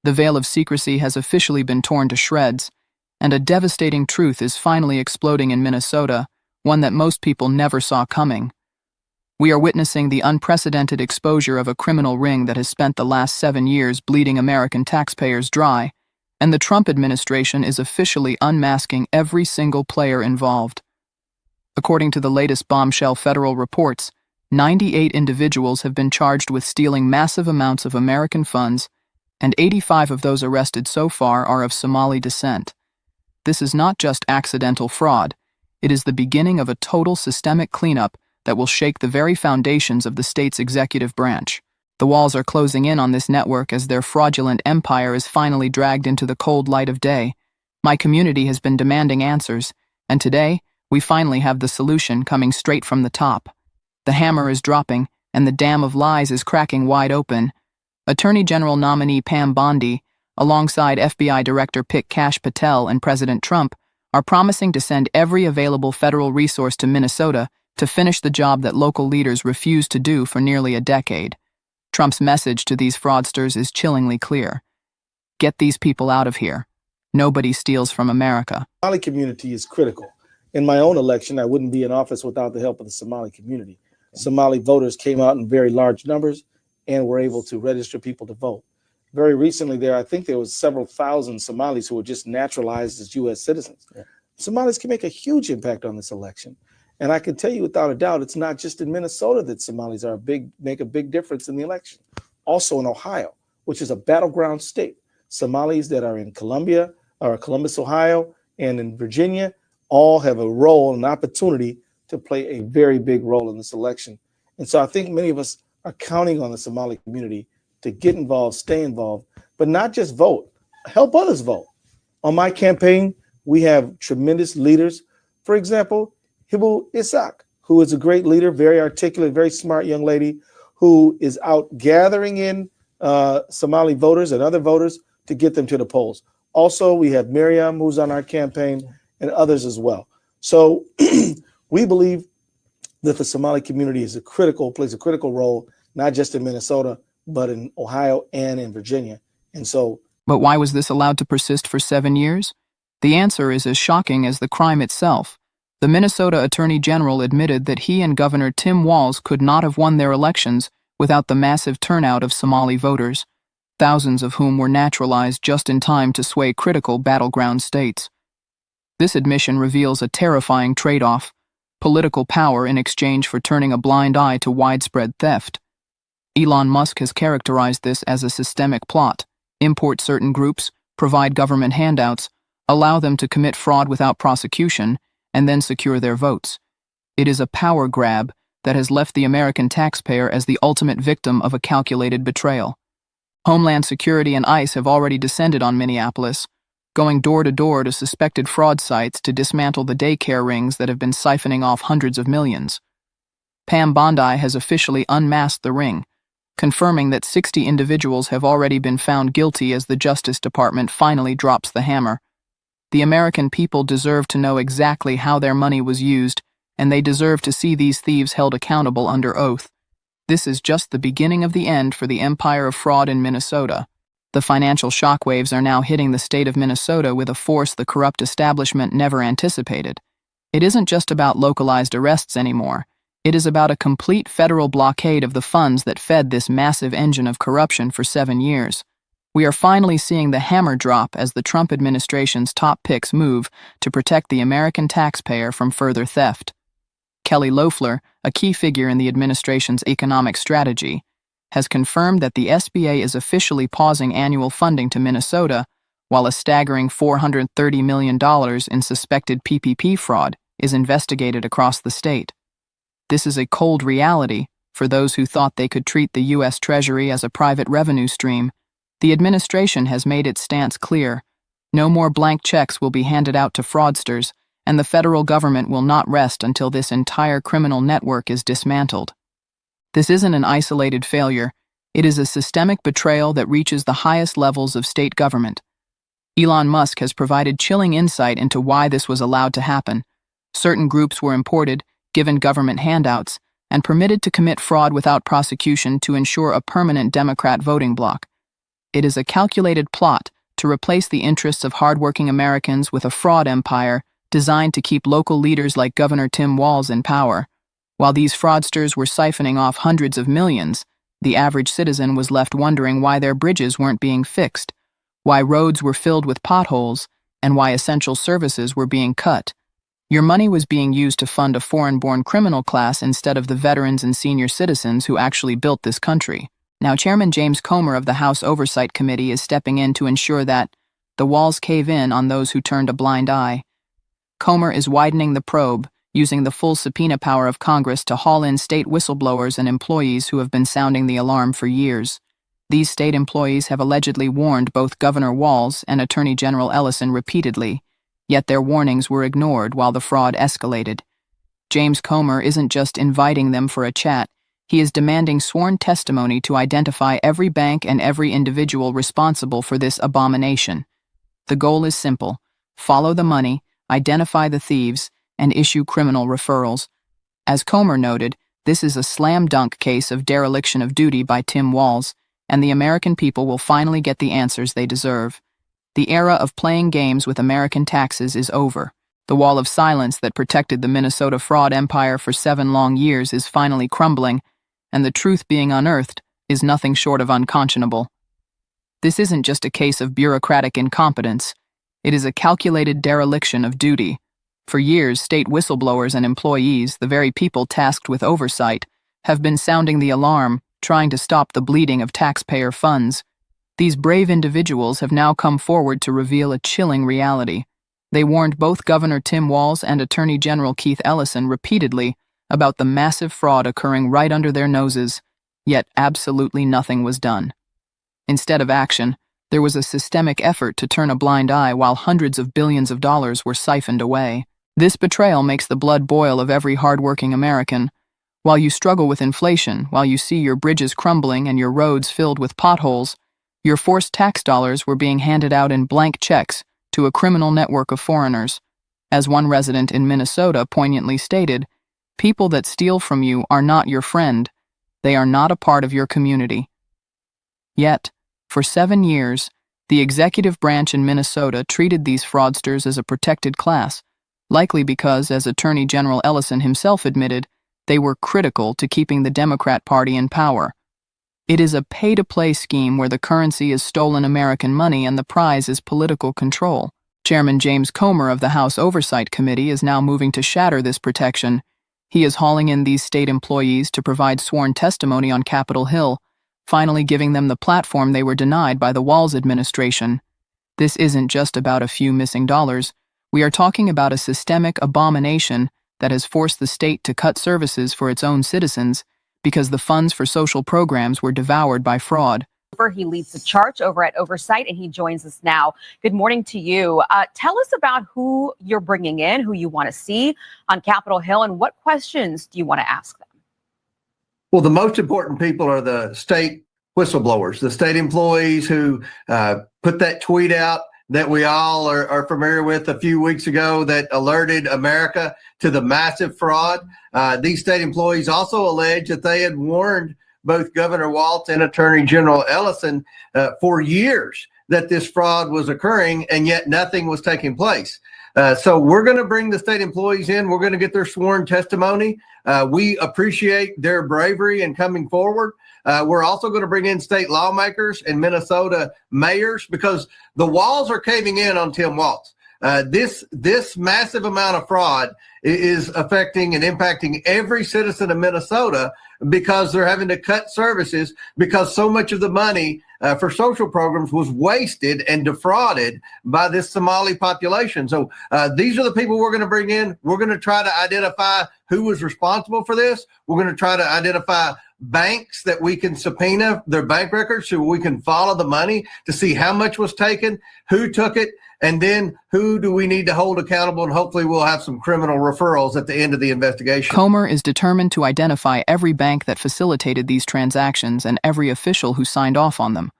The veil of secrecy has officially been torn to shreds, and a devastating truth is finally exploding in Minnesota, one that most people never saw coming. We are witnessing the unprecedented exposure of a criminal ring that has spent the last 7 years bleeding American taxpayers dry, and the Trump administration is officially unmasking every single player involved. According to the latest bombshell federal reports, 98 individuals have been charged with stealing massive amounts of American funds, and 85 of those arrested so far are of Somali descent. This is not just accidental fraud, it is the beginning of a total systemic cleanup that will shake the very foundations of the state's executive branch. The walls are closing in on this network as their fraudulent empire is finally dragged into the cold light of day. My community has been demanding answers, and today, we finally have the solution coming straight from the top. The hammer is dropping, and the dam of lies is cracking wide open. Attorney General nominee Pam Bondi, alongside FBI Director Kash Patel and President Trump, are promising to send every available federal resource to Minnesota to finish the job that local leaders refused to do for nearly a decade. Trump's message to these fraudsters is chillingly clear. Get these people out of here. Nobody steals from America. The Somali community is critical. In my own election, I wouldn't be in office without the help of the Somali community. Somali voters came out in very large numbers and were able to register people to vote. Very recently I think there was several thousand Somalis who were just naturalized as U.S. citizens. Yeah. Somalis can make a huge impact on this election. And I can tell you without a doubt, it's not just in Minnesota that Somalis make a big difference in the election. Also in Ohio, which is a battleground state. Somalis that are in Columbus, Ohio, and in Virginia, all have a role, an opportunity to play a very big role in this election. And so I think many of us are counting on the Somali community to get involved, stay involved, but not just vote, help others vote. On my campaign, we have tremendous leaders. For example, Hibu Isaac, who is a great leader, very articulate, very smart young lady who is out gathering in Somali voters and other voters to get them to the polls. Also, we have Miriam, who's on our campaign, and others as well. So we believe that the Somali community plays a critical role, not just in Minnesota, but in Ohio and in Virginia. But why was this allowed to persist for 7 years? The answer is as shocking as the crime itself. The Minnesota Attorney General admitted that he and Governor Tim Walz could not have won their elections without the massive turnout of Somali voters, thousands of whom were naturalized just in time to sway critical battleground states. This admission reveals a terrifying trade-off: political power in exchange for turning a blind eye to widespread theft. Elon Musk has characterized this as a systemic plot: import certain groups, provide government handouts, allow them to commit fraud without prosecution, and then secure their votes. It is a power grab that has left the American taxpayer as the ultimate victim of a calculated betrayal. Homeland Security and ICE have already descended on Minneapolis, going door to door to suspected fraud sites to dismantle the daycare rings that have been siphoning off hundreds of millions. Pam Bondi has officially unmasked the ring, confirming that 60 individuals have already been found guilty as the Justice Department finally drops the hammer. The American people deserve to know exactly how their money was used, and they deserve to see these thieves held accountable under oath. This is just the beginning of the end for the empire of fraud in Minnesota. The financial shockwaves are now hitting the state of Minnesota with a force the corrupt establishment never anticipated. It isn't just about localized arrests anymore. It is about a complete federal blockade of the funds that fed this massive engine of corruption for 7 years. We are finally seeing the hammer drop as the Trump administration's top picks move to protect the American taxpayer from further theft. Kelly Loeffler, a key figure in the administration's economic strategy, has confirmed that the SBA is officially pausing annual funding to Minnesota, while a staggering $430 million in suspected PPP fraud is investigated across the state. This is a cold reality for those who thought they could treat the U.S. Treasury as a private revenue stream. The administration has made its stance clear. No more blank checks will be handed out to fraudsters, and the federal government will not rest until this entire criminal network is dismantled. This isn't an isolated failure. It is a systemic betrayal that reaches the highest levels of state government. Elon Musk has provided chilling insight into why this was allowed to happen. Certain groups were imported, given government handouts, and permitted to commit fraud without prosecution to ensure a permanent Democrat voting bloc. It is a calculated plot to replace the interests of hardworking Americans with a fraud empire designed to keep local leaders like Governor Tim Walz in power. While these fraudsters were siphoning off hundreds of millions, the average citizen was left wondering why their bridges weren't being fixed, why roads were filled with potholes, and why essential services were being cut. Your money was being used to fund a foreign-born criminal class instead of the veterans and senior citizens who actually built this country. Now, Chairman James Comer of the House Oversight Committee is stepping in to ensure that the walls cave in on those who turned a blind eye. Comer is widening the probe, using the full subpoena power of Congress to haul in state whistleblowers and employees who have been sounding the alarm for years. These state employees have allegedly warned both Governor Walz and Attorney General Ellison repeatedly, yet their warnings were ignored while the fraud escalated. James Comer isn't just inviting them for a chat, he is demanding sworn testimony to identify every bank and every individual responsible for this abomination. The goal is simple: follow the money, identify the thieves, and issue criminal referrals. As Comer noted, this is a slam-dunk case of dereliction of duty by Tim Walz, and the American people will finally get the answers they deserve. The era of playing games with American taxes is over. The wall of silence that protected the Minnesota fraud empire for 7 long years is finally crumbling, and the truth being unearthed is nothing short of unconscionable. This isn't just a case of bureaucratic incompetence. It is a calculated dereliction of duty. For years, state whistleblowers and employees, the very people tasked with oversight, have been sounding the alarm, trying to stop the bleeding of taxpayer funds. These brave individuals have now come forward to reveal a chilling reality. They warned both Governor Tim Walz and Attorney General Keith Ellison repeatedly about the massive fraud occurring right under their noses, yet absolutely nothing was done. Instead of action, there was a systemic effort to turn a blind eye while hundreds of billions of dollars were siphoned away. This betrayal makes the blood boil of every hardworking American. While you struggle with inflation, while you see your bridges crumbling and your roads filled with potholes, your forced tax dollars were being handed out in blank checks to a criminal network of foreigners. As one resident in Minnesota poignantly stated, "People that steal from you are not your friend. They are not a part of your community." Yet, for 7 years, the executive branch in Minnesota treated these fraudsters as a protected class, likely because, as Attorney General Ellison himself admitted, they were critical to keeping the Democrat Party in power. It is a pay-to-play scheme where the currency is stolen American money and the prize is political control. Chairman James Comer of the House Oversight Committee is now moving to shatter this protection. He is hauling in these state employees to provide sworn testimony on Capitol Hill, finally giving them the platform they were denied by the Walz administration. This isn't just about a few missing dollars. We are talking about a systemic abomination that has forced the state to cut services for its own citizens because the funds for social programs were devoured by fraud. He leads the charge over at Oversight, and he joins us now. Good morning to you. Tell us about who you're bringing in, who you want to see on Capitol Hill, and what questions do you want to ask them? Well, the most important people are the state whistleblowers, the state employees who put that tweet out that we all are familiar with a few weeks ago that alerted America to the massive fraud. These state employees also allege that they had warned both Governor Walz and Attorney General Ellison for years that this fraud was occurring, and yet nothing was taking place. So we're going to bring the state employees in. We're going to get their sworn testimony. We appreciate their bravery in coming forward. We're also going to bring in state lawmakers and Minnesota mayors because the walls are caving in on Tim Walz. This massive amount of fraud is affecting and impacting every citizen of Minnesota because they're having to cut services because so much of the money for social programs was wasted and defrauded by this Somali population. So these are the people we're going to bring in. We're going to try to identify who was responsible for this. We're going to try to identify banks that we can subpoena their bank records so we can follow the money to see how much was taken, who took it, and then who do we need to hold accountable, and hopefully we'll have some criminal referrals at the end of the investigation. Comer is determined to identify every bank that facilitated these transactions and every official who signed off on them.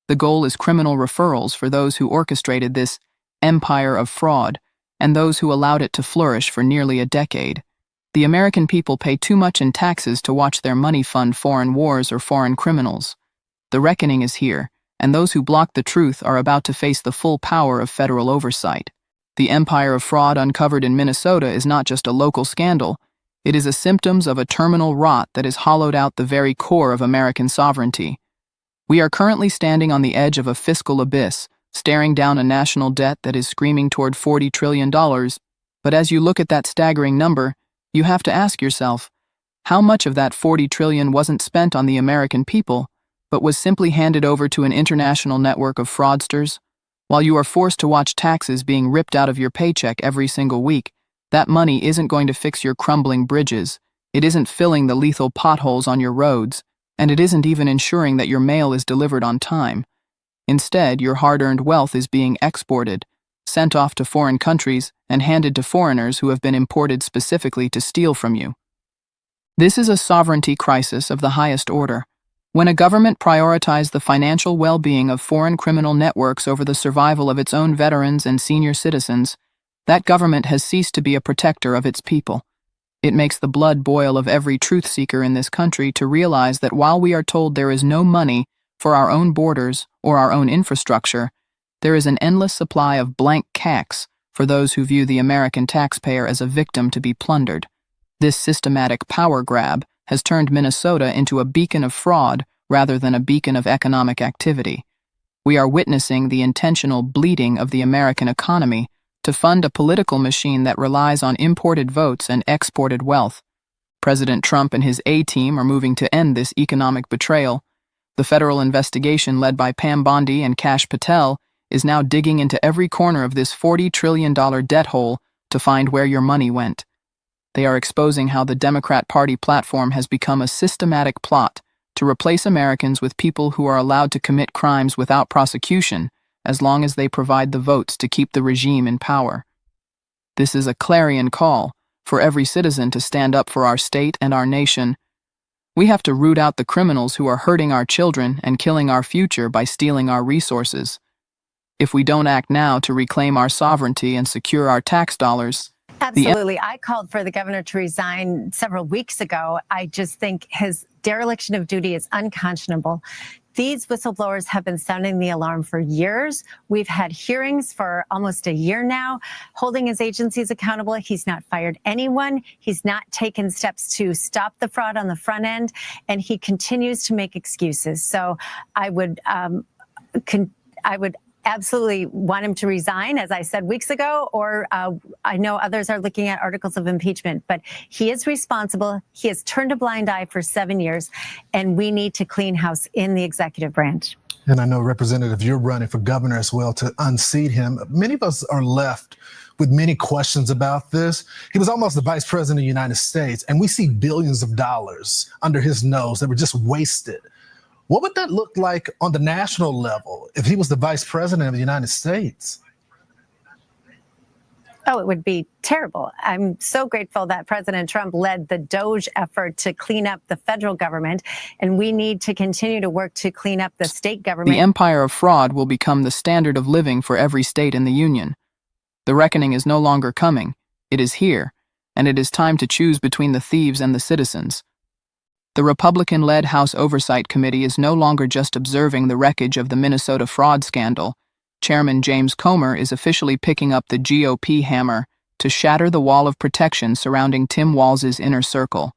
The goal is criminal referrals for those who orchestrated this empire of fraud and those who allowed it to flourish for nearly a decade. The American people pay too much in taxes to watch their money fund foreign wars or foreign criminals. The reckoning is here, and those who block the truth are about to face the full power of federal oversight. The empire of fraud uncovered in Minnesota is not just a local scandal, it is a symptom of a terminal rot that has hollowed out the very core of American sovereignty. We are currently standing on the edge of a fiscal abyss, staring down a national debt that is screaming toward $40 trillion. But as you look at that staggering number, you have to ask yourself, how much of that $40 trillion wasn't spent on the American people, but was simply handed over to an international network of fraudsters? While you are forced to watch taxes being ripped out of your paycheck every single week, that money isn't going to fix your crumbling bridges, it isn't filling the lethal potholes on your roads, and it isn't even ensuring that your mail is delivered on time. Instead, your hard-earned wealth is being exported, sent off to foreign countries, and handed to foreigners who have been imported specifically to steal from you. This is a sovereignty crisis of the highest order. When a government prioritizes the financial well-being of foreign criminal networks over the survival of its own veterans and senior citizens, that government has ceased to be a protector of its people. It makes the blood boil of every truth seeker in this country to realize that while we are told there is no money for our own borders or our own infrastructure, there is an endless supply of blank checks for those who view the American taxpayer as a victim to be plundered. This systematic power grab has turned Minnesota into a beacon of fraud rather than a beacon of economic activity. We are witnessing the intentional bleeding of the American economy to fund a political machine that relies on imported votes and exported wealth. President Trump and his A-team are moving to end this economic betrayal. The federal investigation led by Pam Bondi and Kash Patel is now digging into every corner of this $40 trillion debt hole to find where your money went. They are exposing how the Democrat Party platform has become a systematic plot to replace Americans with people who are allowed to commit crimes without prosecution, as long as they provide the votes to keep the regime in power. This is a clarion call for every citizen to stand up for our state and our nation. We have to root out the criminals who are hurting our children and killing our future by stealing our resources. If we don't act now to reclaim our sovereignty and secure our tax dollars, Absolutely. I called for the governor to resign several weeks ago. I just think his dereliction of duty is unconscionable. These whistleblowers have been sounding the alarm for years. We've had hearings for almost a year now, holding his agencies accountable. He's not fired anyone. He's not taken steps to stop the fraud on the front end, and he continues to make excuses. So I would absolutely want him to resign, as I said weeks ago, or I know others are looking at articles of impeachment, but he is responsible. He has turned a blind eye for 7 years, and we need to clean house in the executive branch. And I know, Representative, you're running for governor as well to unseat him. Many of us are left with many questions about this. He was almost the vice president of the United States, and we see billions of dollars under his nose that were just wasted. What would that look like on the national level if he was the vice president of the United States? Oh, it would be terrible. I'm so grateful that President Trump led the DOGE effort to clean up the federal government, and we need to continue to work to clean up the state government. The empire of fraud will become the standard of living for every state in the union. The reckoning is no longer coming. It is here, and it is time to choose between the thieves and the citizens. The Republican-led House Oversight Committee is no longer just observing the wreckage of the Minnesota fraud scandal. Chairman James Comer is officially picking up the GOP hammer to shatter the wall of protection surrounding Tim Walz's inner circle.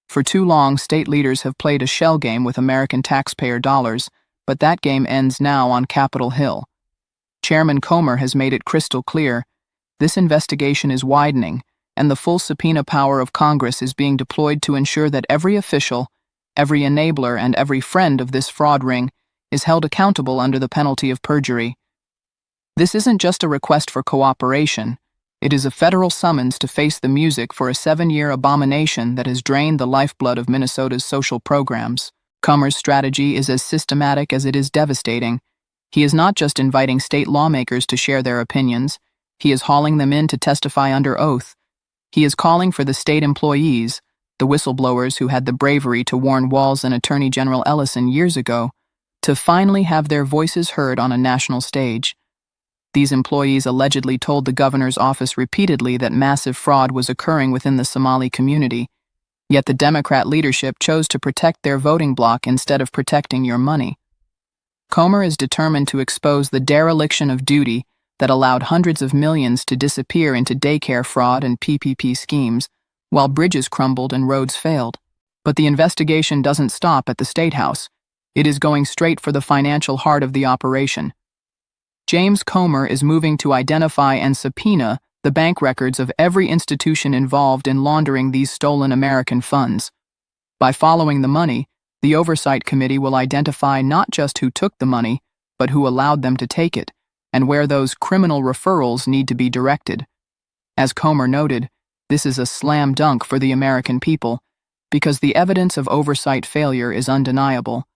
For too long, state leaders have played a shell game with American taxpayer dollars, but that game ends now on Capitol Hill. Chairman Comer has made it crystal clear this investigation is widening, and the full subpoena power of Congress is being deployed to ensure that every official, every enabler, and every friend of this fraud ring is held accountable under the penalty of perjury. This isn't just a request for cooperation. It is a federal summons to face the music for a 7-year abomination that has drained the lifeblood of Minnesota's social programs. Comer's strategy is as systematic as it is devastating. He is not just inviting state lawmakers to share their opinions, he is hauling them in to testify under oath. He is calling for the state employees, the whistleblowers who had the bravery to warn Walz and Attorney General Ellison years ago, to finally have their voices heard on a national stage. These employees allegedly told the governor's office repeatedly that massive fraud was occurring within the Somali community, yet the Democrat leadership chose to protect their voting bloc instead of protecting your money. Comer is determined to expose the dereliction of duty that allowed hundreds of millions to disappear into daycare fraud and PPP schemes, while bridges crumbled and roads failed. But the investigation doesn't stop at the State House. It is going straight for the financial heart of the operation. James Comer is moving to identify and subpoena the bank records of every institution involved in laundering these stolen American funds. By following the money, the Oversight Committee will identify not just who took the money, but who allowed them to take it, and where those criminal referrals need to be directed. As Comer noted, this is a slam dunk for the American people, because the evidence of oversight failure is undeniable.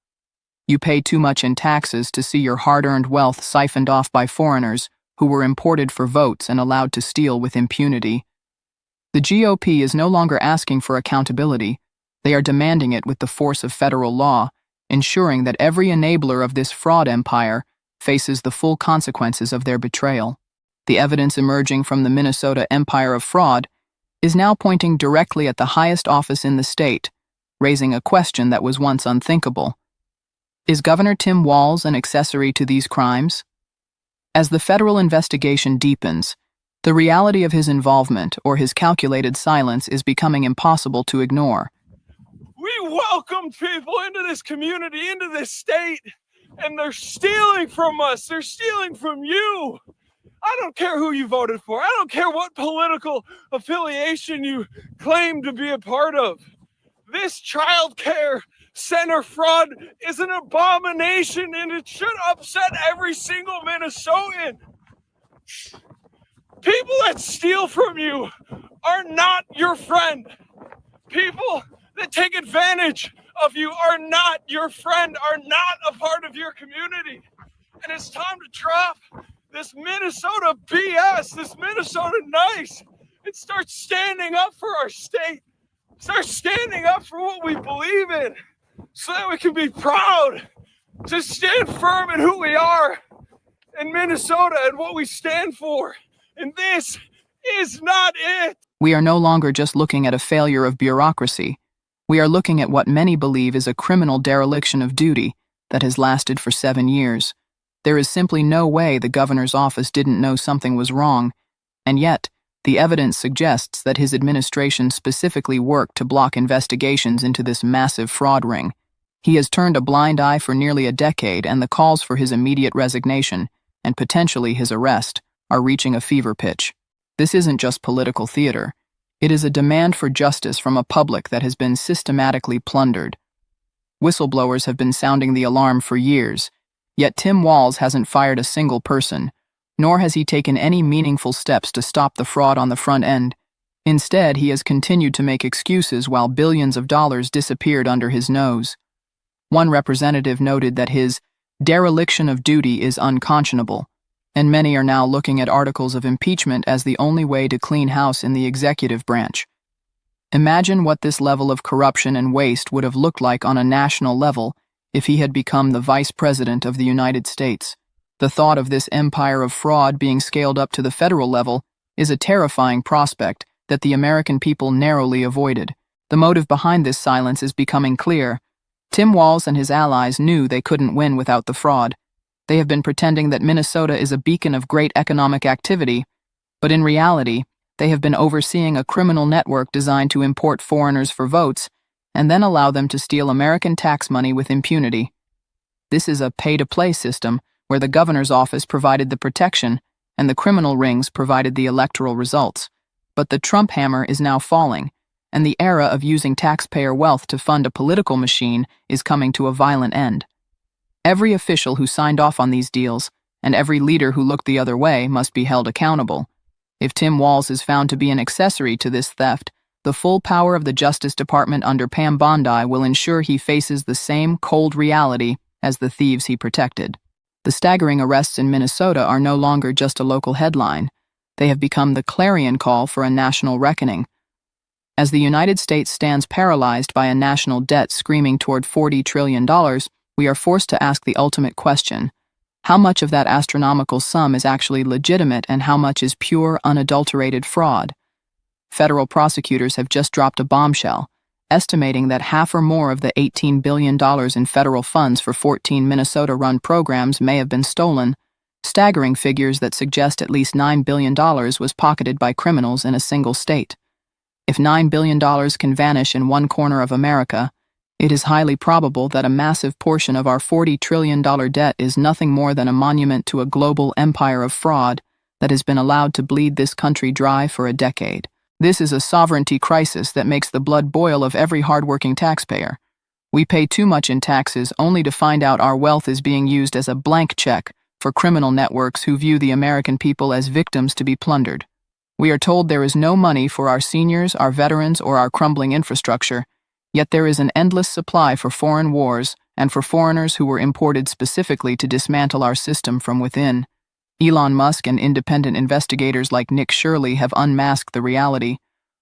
You pay too much in taxes to see your hard-earned wealth siphoned off by foreigners who were imported for votes and allowed to steal with impunity. The GOP is no longer asking for accountability. They are demanding it with the force of federal law, ensuring that every enabler of this fraud empire faces the full consequences of their betrayal. The evidence emerging from the Minnesota empire of fraud is now pointing directly at the highest office in the state, raising a question that was once unthinkable. Is Governor Tim Walz an accessory to these crimes? As the federal investigation deepens, the reality of his involvement or his calculated silence is becoming impossible to ignore. We welcome people into this community, into this state, and they're stealing from us. They're stealing from you. I don't care who you voted for. I don't care what political affiliation you claim to be a part of. This childcare center fraud is an abomination, and it should upset every single Minnesotan. People that steal from you are not your friend. People that take advantage of you are not your friend, are not a part of your community. And it's time to drop this Minnesota BS, this Minnesota nice, and start standing up for our state. Start standing up for what we believe in so that we can be proud to stand firm in who we are in Minnesota and what we stand for. And this is not it. We are no longer just looking at a failure of bureaucracy. We are looking at what many believe is a criminal dereliction of duty that has lasted for 7 years. There is simply no way the governor's office didn't know something was wrong, and yet, the evidence suggests that his administration specifically worked to block investigations into this massive fraud ring. He has turned a blind eye for nearly a decade, and the calls for his immediate resignation, and potentially his arrest, are reaching a fever pitch. This isn't just political theater. It is a demand for justice from a public that has been systematically plundered. Whistleblowers have been sounding the alarm for years, yet Tim Walz hasn't fired a single person, nor has he taken any meaningful steps to stop the fraud on the front end. Instead, he has continued to make excuses while billions of dollars disappeared under his nose. One representative noted that his dereliction of duty is unconscionable, and many are now looking at articles of impeachment as the only way to clean house in the executive branch. Imagine what this level of corruption and waste would have looked like on a national level if he had become the Vice President of the United States. The thought of this empire of fraud being scaled up to the federal level is a terrifying prospect that the American people narrowly avoided. The motive behind this silence is becoming clear. Tim Walz and his allies knew they couldn't win without the fraud. They have been pretending that Minnesota is a beacon of great economic activity, but in reality, they have been overseeing a criminal network designed to import foreigners for votes and then allow them to steal American tax money with impunity. This is a pay-to-play system where the governor's office provided the protection and the criminal rings provided the electoral results. But the Trump hammer is now falling, and the era of using taxpayer wealth to fund a political machine is coming to a violent end. Every official who signed off on these deals and every leader who looked the other way must be held accountable. If Tim Walz is found to be an accessory to this theft, the full power of the Justice Department under Pam Bondi will ensure he faces the same cold reality as the thieves he protected. The staggering arrests in Minnesota are no longer just a local headline. They have become the clarion call for a national reckoning. As the United States stands paralyzed by a national debt screaming toward $40 trillion, we are forced to ask the ultimate question: how much of that astronomical sum is actually legitimate and how much is pure, unadulterated fraud? Federal prosecutors have just dropped a bombshell. estimating that half or more of the $18 billion in federal funds for 14 Minnesota-run programs may have been stolen, staggering figures that suggest at least $9 billion was pocketed by criminals in a single state. If $9 billion can vanish in one corner of America, it is highly probable that a massive portion of our $40 trillion debt is nothing more than a monument to a global empire of fraud that has been allowed to bleed this country dry for a decade. This is a sovereignty crisis that makes the blood boil of every hardworking taxpayer. We pay too much in taxes only to find out our wealth is being used as a blank check for criminal networks who view the American people as victims to be plundered. We are told there is no money for our seniors, our veterans, or our crumbling infrastructure, yet there is an endless supply for foreign wars and for foreigners who were imported specifically to dismantle our system from within. Elon Musk and independent investigators like Nick Shirley have unmasked the reality.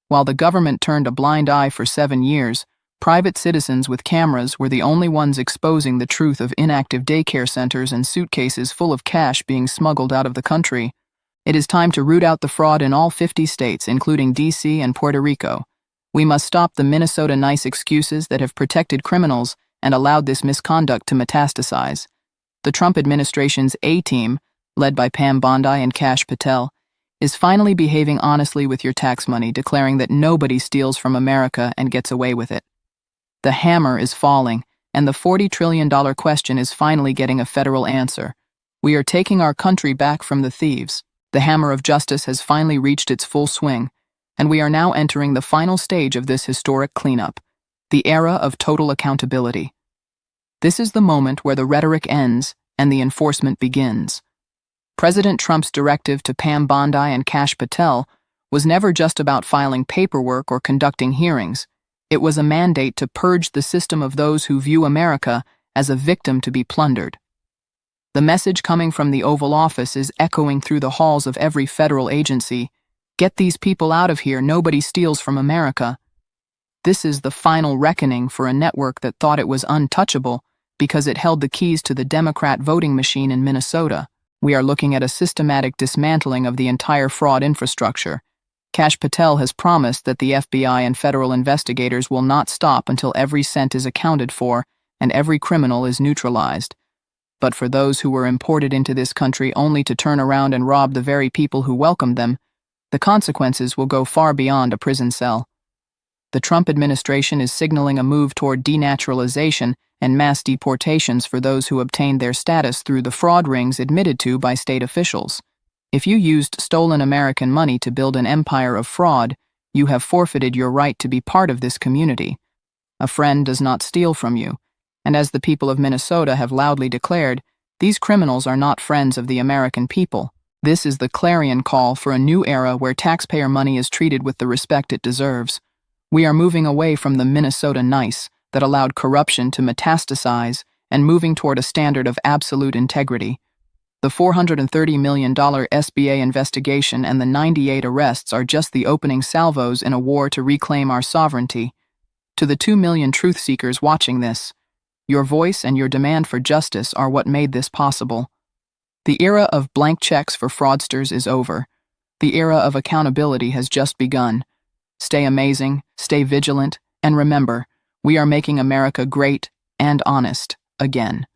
While the government turned a blind eye for 7 years, private citizens with cameras were the only ones exposing the truth of inactive daycare centers and suitcases full of cash being smuggled out of the country. It is time to root out the fraud in all 50 states, including D.C. and Puerto Rico. We must stop the Minnesota nice excuses that have protected criminals and allowed this misconduct to metastasize. The Trump administration's A-team, led by Pam Bondi and Kash Patel, is finally behaving honestly with your tax money, declaring that nobody steals from America and gets away with it. The hammer is falling, and the $40 trillion question is finally getting a federal answer. We are taking our country back from the thieves. The hammer of justice has finally reached its full swing, and we are now entering the final stage of this historic cleanup, the era of total accountability. This is the moment where the rhetoric ends and the enforcement begins. President Trump's directive to Pam Bondi and Kash Patel was never just about filing paperwork or conducting hearings. It was a mandate to purge the system of those who view America as a victim to be plundered. The message coming from the Oval Office is echoing through the halls of every federal agency. Get these people out of here, nobody steals from America. This is the final reckoning for a network that thought it was untouchable because it held the keys to the Democrat voting machine in Minnesota. We are looking at a systematic dismantling of the entire fraud infrastructure. Kash Patel has promised that the FBI and federal investigators will not stop until every cent is accounted for and every criminal is neutralized. But for those who were imported into this country only to turn around and rob the very people who welcomed them, the consequences will go far beyond a prison cell. The Trump administration is signaling a move toward denaturalization and mass deportations for those who obtained their status through the fraud rings admitted to by state officials. If you used stolen American money to build an empire of fraud, you have forfeited your right to be part of this community. A friend does not steal from you. And as the people of Minnesota have loudly declared, these criminals are not friends of the American people. This is the clarion call for a new era where taxpayer money is treated with the respect it deserves. We are moving away from the Minnesota nice that allowed corruption to metastasize and moving toward a standard of absolute integrity. The $430 million SBA investigation and the 98 arrests are just the opening salvos in a war to reclaim our sovereignty. To the 2 million truth seekers watching this, your voice and your demand for justice are what made this possible. The era of blank checks for fraudsters is over. The era of accountability has just begun. Stay amazing, stay vigilant, and remember, we are making America great and honest again.